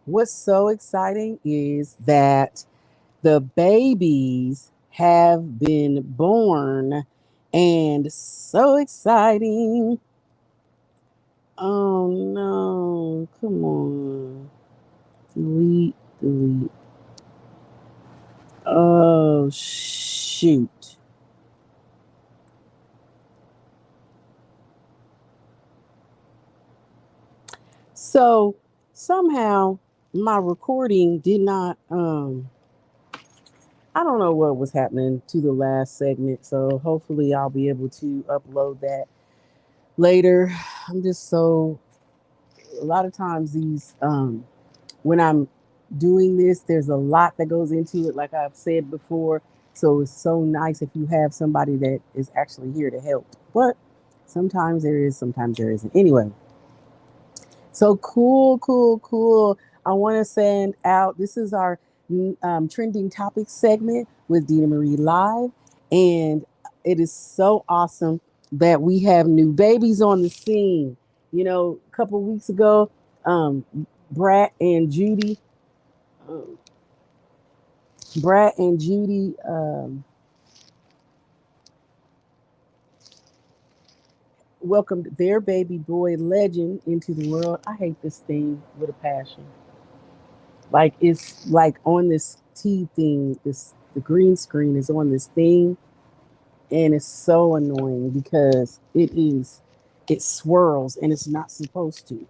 What's so exciting is that the babies have been born, and so exciting. Oh no, come on. Delete, delete. Oh shoot. So somehow my recording did not I don't know what was happening to the last segment, so hopefully I'll be able to upload that later. I'm just so a lot of times these when I'm doing this, there's a lot that goes into it, like I've said before. So it's so nice if you have somebody that is actually here to help. But sometimes there is, sometimes there isn't. Anyway, so cool, cool, cool. I want to send out this is our trending topic segment with Dina Marie Live. And it is so awesome that we have new babies on the scene. You know, a couple of weeks ago, um, Brat and Judy, um, Brat and Judy welcomed their baby boy Legend into the world. I hate this thing with a passion. Like it's like on this T thing, this the green screen is on this thing, and it's so annoying because it swirls and it's not supposed to.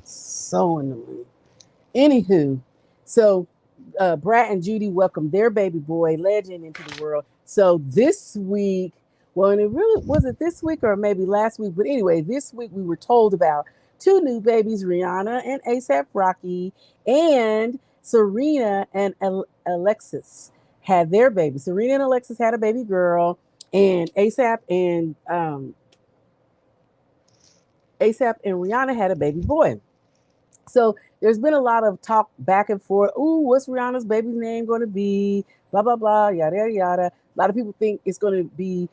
So annoying. Anywho, so Brat and Judy welcomed their baby boy Legend into the world. So this week, well, and it really was it this week or maybe last week, but anyway, this week we were told about two new babies, Rihanna and ASAP Rocky, and Serena and Alexis had their baby. Serena and Alexis had a baby girl, and ASAP and Rihanna had a baby boy. So there's been a lot of talk back and forth. Ooh, what's Rihanna's baby's name going to be? Blah blah blah, yada yada yada. A lot of people think it's going to be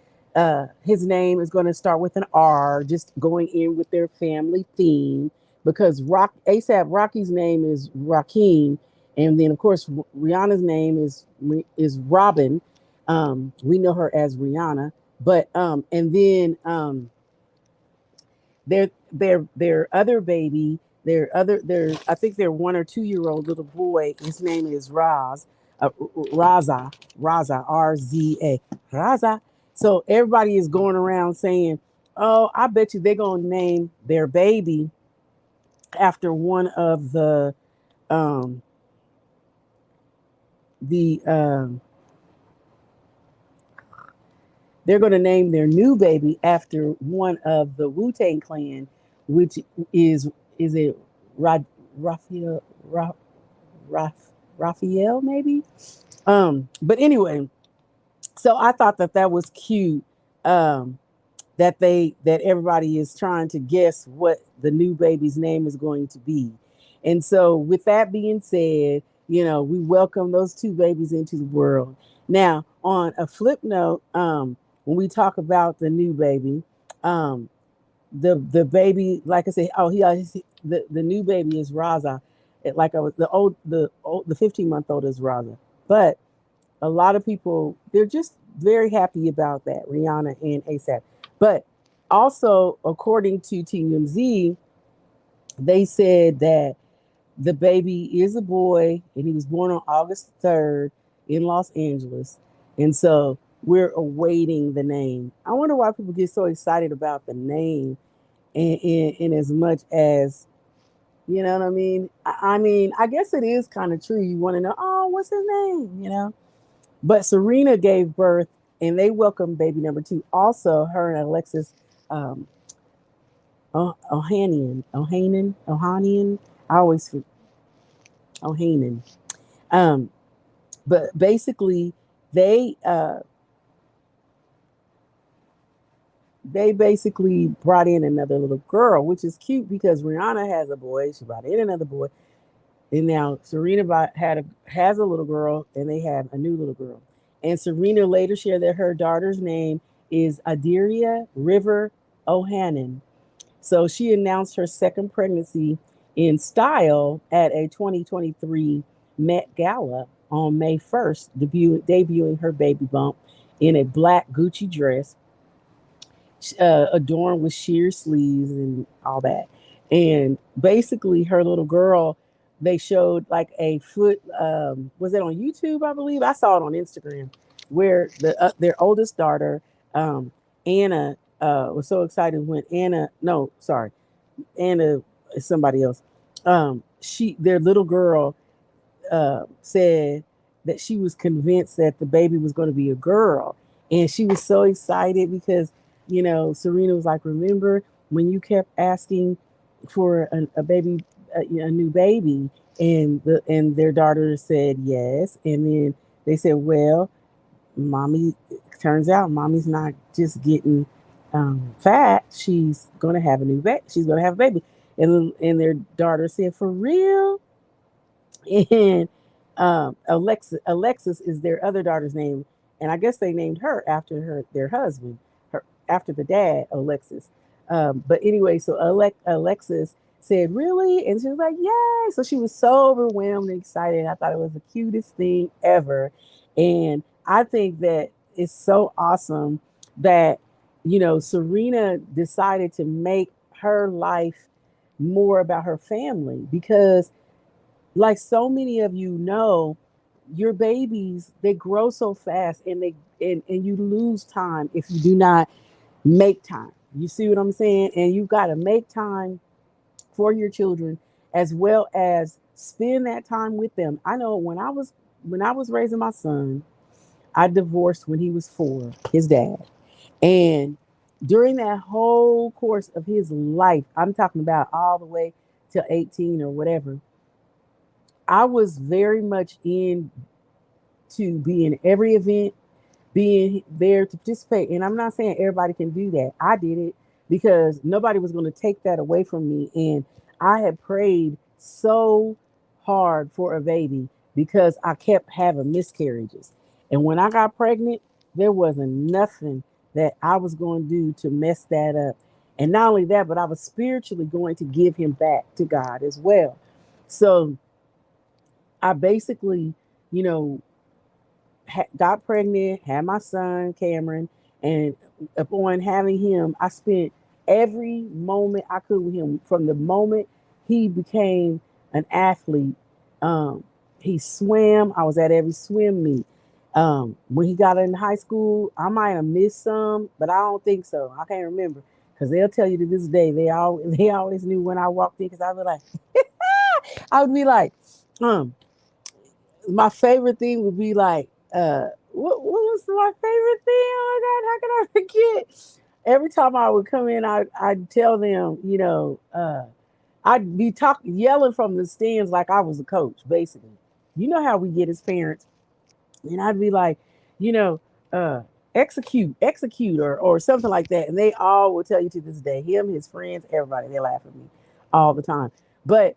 his name is going to start with an R, just going in with their family theme. Because ASAP Rocky's name is Rakim, and then of course Rihanna's name is Robin. We know her as Rihanna, but and then their other baby, their I think their 1 or 2 year old little boy. His name is Raza Raza. So everybody is going around saying, "Oh, I bet you they're gonna name their baby after one of um the they're going to name their new baby after one of the Wu Tang Clan, which is is it Ra- Raphael Ra- Raf- Raphael maybe. But anyway, so I thought that that was cute. Um, that everybody is trying to guess what the new baby's name is going to be. And so with that being said, you know, we welcome those two babies into the world. Now, on a flip note, when we talk about the new baby, um, the baby, like I said, the new baby is Raza. Like I was the 15-month old is Raza, but a lot of people they're just very happy about that, Rihanna and ASAP. But also, according to TMZ, they said that the baby is a boy and he was born on August 3rd in Los Angeles. And so we're awaiting the name. I wonder why people get so excited about the name in as much as, you know what I mean? I mean, I guess it is kind of true. You want to know, oh, what's his name? You know? But Serena gave birth and they welcomed baby number two. Also, her and Alexis um, Ohanian. I always Ohanan. Um, but basically, they uh, they basically brought in another little girl, which is cute because Rihanna has a boy. She brought in another boy, and now has a little girl, and they have a new little girl. And Serena later shared that her daughter's name is Adiria River Ohanan. So she announced her second pregnancy in style at a 2023 Met Gala on May 1st, debuting her baby bump in a black Gucci dress, adorned with sheer sleeves and all that. And basically, her little girl, they showed like a foot. Was it on YouTube? I believe I saw it on Instagram, where their oldest daughter, Anna, was so excited when Anna. No, sorry, Anna is somebody else. Their little girl said that she was convinced that the baby was going to be a girl. And she was so excited because, Serena was like, remember when you kept asking for a baby, a new baby? And their daughter said yes. And then they said, well, mommy, turns out mommy's not just getting fat. She's going to have a new baby. She's going to have a baby. And their daughter said, for real? And Alexis is their other daughter's name, and I guess they named her after their husband, after the dad, Alexis. But anyway, so Alexis said, "Really?" And she was like, "Yay!" So she was so overwhelmed and excited. I thought it was the cutest thing ever, and I think that it's so awesome that Serena decided to make her life more about her family because like so many of your babies, they grow so fast and you lose time if you do not make time. You see what I'm saying? And you've got to make time for your children as well as spend that time with them. I know when I was raising my son, I divorced when he was 4, his dad. And during that whole course of his life, I'm talking about all the way to 18 or whatever, I was very much in to be in every event, being there to participate. And I'm not saying everybody can do that. I did it because nobody was going to take that away from me. And I had prayed so hard for a baby because I kept having miscarriages. And when I got pregnant, there wasn't nothing that I was going to do to mess that up. And not only that, but I was spiritually going to give him back to God as well. So I basically, you know, got pregnant, had my son Cameron, and upon having him, I spent every moment I could with him. From the moment he became an athlete, um, he swam. I was at every swim meet. When he got in high school, I might have missed some, but I don't think so. I can't remember because they'll tell you to this day they always knew when I walked in because I would be like, um, my favorite thing would be like, what was my favorite thing? Oh my God, how can I forget? Every time I would come in, I'd tell them, I'd be yelling from the stands like I was a coach, basically. You know how we get as parents. And I'd be like, you know, uh, execute, or something like that. And they all will tell you to this day, him, his friends, everybody, they laugh at me all the time. But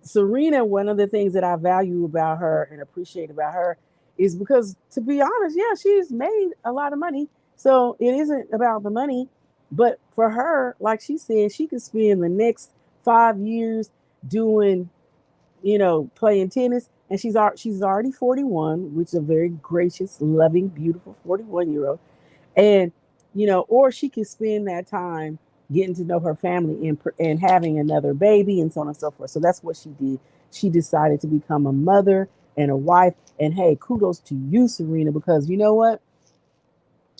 Serena, one of the things that I value about her and appreciate about her is because, to be honest, yeah, she's made a lot of money. So it isn't about the money. But for her, like she said, she could spend the next 5 years doing, playing tennis. And she's already 41, which is a very gracious, loving, beautiful 41-year-old. And or she can spend that time getting to know her family and having another baby and so on and so forth. So that's what she did. She decided to become a mother and a wife. And hey, kudos to you, Serena, because you know what?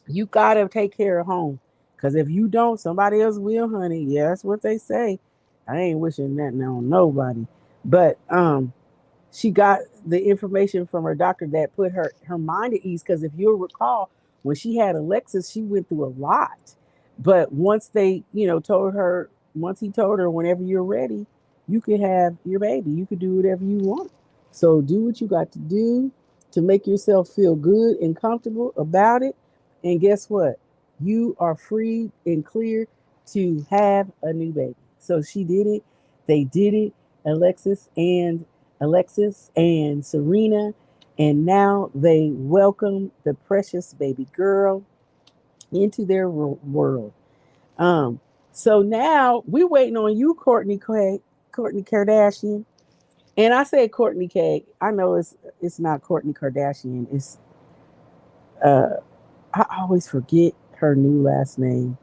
You gotta take care of home. Because if you don't, somebody else will, honey. Yeah, that's what they say. I ain't wishing that on nobody. But she got the information from her doctor that put her mind at ease. Because if you'll recall, when she had Alexis, she went through a lot. But once they, told her, once he told her, whenever you're ready, you could have your baby. You could do whatever you want. So do what you got to do to make yourself feel good and comfortable about it. And guess what? You are free and clear to have a new baby. So she did it. They did it. Alexis and Serena, and now they welcome the precious baby girl into their world. Um, so now we're waiting on you, Kourtney Craig. Kourtney Kardashian. And I say Kourtney K. I know it's not Kourtney Kardashian. It's uh I always forget her new last name.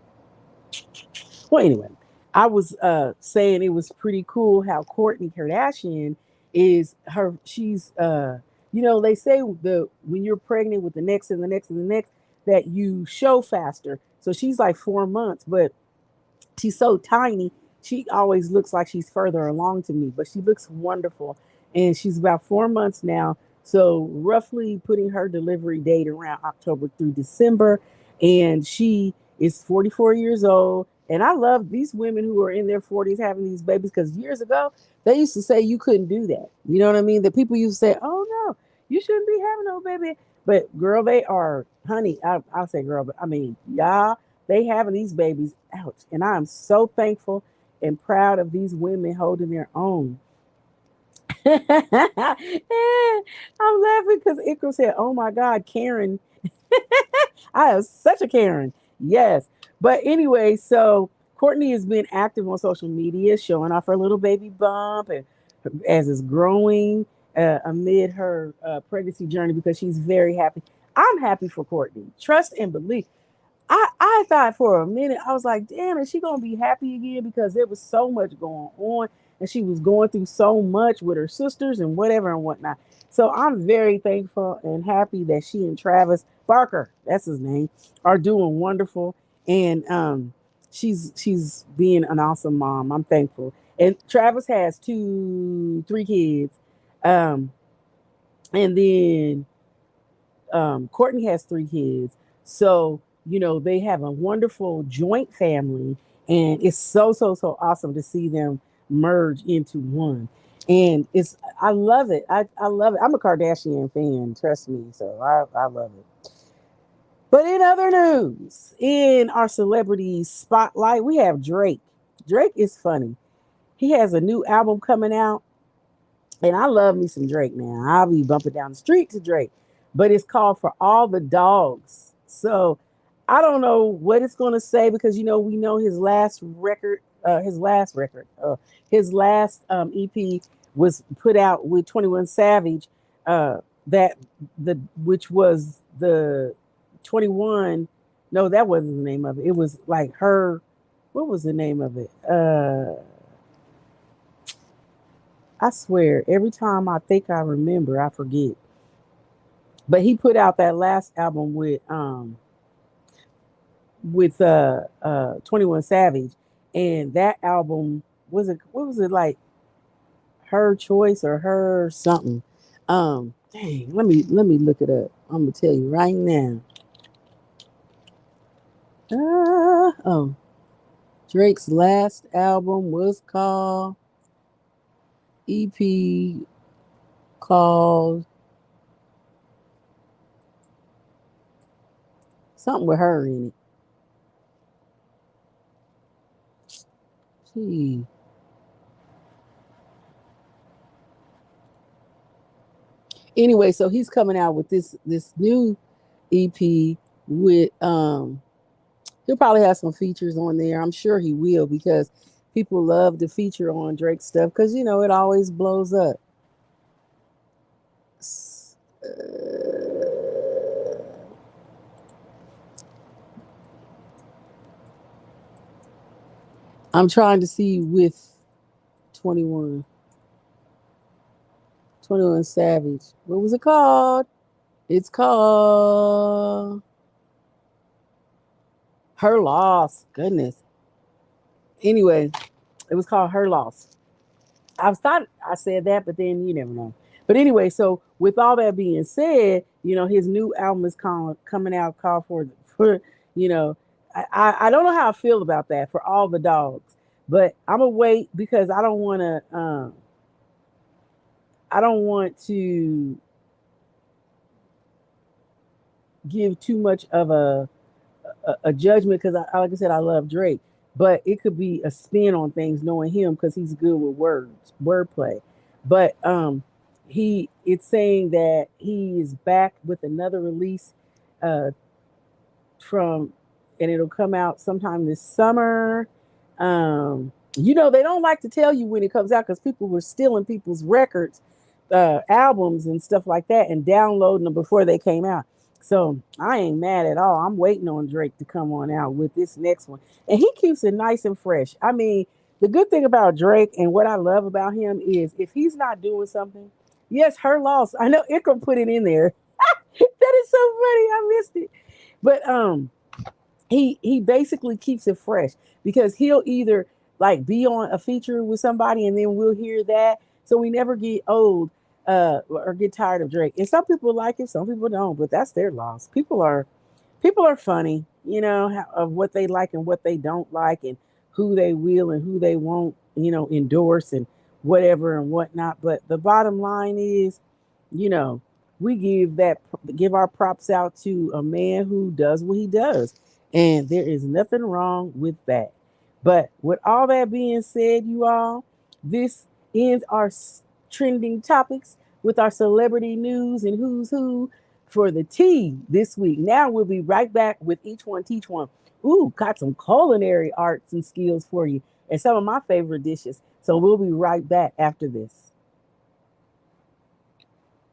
Well, anyway, I was saying it was pretty cool how Kourtney Kardashian is her. She's they say the when you're pregnant with the next and the next and the next that you show faster. So she's like 4 months, but she's so tiny. She always looks like she's further along to me, but she looks wonderful. And she's about 4 months now. So, roughly putting her delivery date around October through December. And she is 44 years old. And I love these women who are in their 40s having these babies because years ago, they used to say you couldn't do that. You know what I mean? That people used to say, oh, no, you shouldn't be having no baby. But, girl, they are, honey, I'll say girl, but I mean, y'all they having these babies. Ouch. And I am so thankful and proud of these women holding their own. I'm laughing because Ikram said, oh my God, Karen. I am such a Karen. Yes. But anyway, so Kourtney has been active on social media, showing off her little baby bump and as it's growing amid her pregnancy journey because she's very happy. I'm happy for Kourtney. Trust and believe. I thought for a minute, I was like, damn, is she gonna be happy again? Because there was so much going on and she was going through so much with her sisters and whatever and whatnot. So I'm very thankful and happy that she and Travis Barker, that's his name, are doing wonderful. And she's being an awesome mom. I'm thankful. And Travis has three kids. Um, and then Kourtney has three kids. So, they have a wonderful joint family. And it's so, so, so awesome to see them merge into one. And I love it. I love it. I'm a Kardashian fan, trust me. So I love it. But in other news, in our celebrity spotlight, we have Drake. Drake is funny. He has a new album coming out and I love me some Drake now. I'll be bumping down the street to Drake. But it's called For All the Dogs. So I don't know what it's going to say because, we know his last EP was put out with 21 Savage, that which was the 21. No, that wasn't the name of it. It was like her, what was the name of it? I swear, every time I think I remember, I forget. But he put out that last album with 21 Savage, and that album was it what was it like her choice or her something? Dang, let me look it up. I'm gonna tell you right now. Oh, Drake's last album was called EP called something with her in it. Gee. Anyway, so he's coming out with this new EP with he'll probably have some features on there. I'm sure he will because people love to feature on Drake stuff because it always blows up. I'm trying to see with 21 21 Savage. What was it called? It's called Her Loss. Goodness. Anyway, it was called Her Loss. I thought I said that, but then you never know. But anyway, so with all that being said, his new album is coming out called for you know, I don't know how I feel about that for all the dogs, but I'm gonna wait because I don't want to give too much of a judgment because like I said, I love Drake, but it could be a spin on things knowing him because he's good with wordplay. But it's saying that he is back with another release uh, from, and it'll come out sometime this summer. You know, they don't like to tell you when it comes out because people were stealing people's records, albums, and stuff like that, and downloading them before they came out. So I ain't mad at all. I'm waiting on Drake to come on out with this next one, and he keeps it nice and fresh. I mean, the good thing about Drake and what I love about him is if he's not doing something, yes, her loss. I know Ikram put it in there. That is so funny. I missed it, but he basically keeps it fresh because he'll either like be on a feature with somebody and then we'll hear that, so we never get old or get tired of Drake. And some people like it, some people don't, but that's their loss. People are funny, you know, of what they like and what they don't like, and who they will and who they won't, you know, endorse and whatever and whatnot. But the bottom line is, you know, we give our props out to a man who does what he does, and there is nothing wrong with that. But with all that being said, you all, this ends our trending topics with our celebrity news and who's who for the tea this week. Now we'll be right back with each one teach one. Ooh, got some culinary arts and skills for you and some of my favorite dishes. So we'll be right back after this.